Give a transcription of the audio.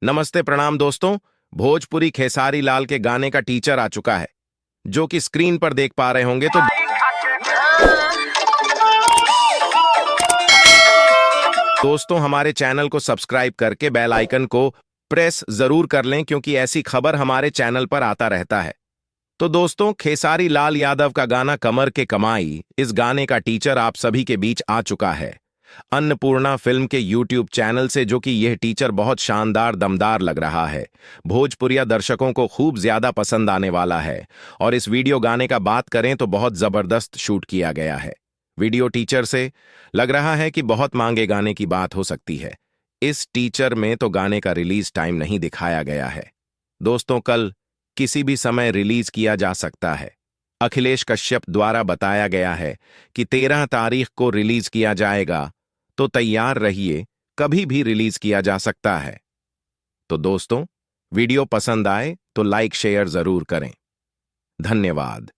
नमस्ते प्रणाम दोस्तों। भोजपुरी खेसारी लाल के गाने का टीचर आ चुका है, जो कि स्क्रीन पर देख पा रहे होंगे। तो दोस्तों, हमारे चैनल को सब्सक्राइब करके बेल आइकन को प्रेस जरूर कर लें, क्योंकि ऐसी खबर हमारे चैनल पर आता रहता है। तो दोस्तों, खेसारी लाल यादव का गाना कमर के कमाई, इस गाने का टीचर आप सभी के बीच आ चुका है अन्नपूर्णा फिल्म के यूट्यूब चैनल से, जो कि यह टीचर बहुत शानदार दमदार लग रहा है। भोजपुरिया दर्शकों को खूब ज्यादा पसंद आने वाला है। और इस वीडियो गाने का बात करें तो बहुत जबरदस्त शूट किया गया है। वीडियो टीचर से लग रहा है कि बहुत मांगे गाने की बात हो सकती है। इस टीचर में तो गाने का रिलीज टाइम नहीं दिखाया गया है। दोस्तों, कल किसी भी समय रिलीज किया जा सकता है। अखिलेश कश्यप द्वारा बताया गया है कि 13 तारीख को रिलीज किया जाएगा, तो तैयार रहिए, कभी भी रिलीज किया जा सकता है। तो दोस्तों, वीडियो पसंद आए तो लाइक शेयर जरूर करें। धन्यवाद।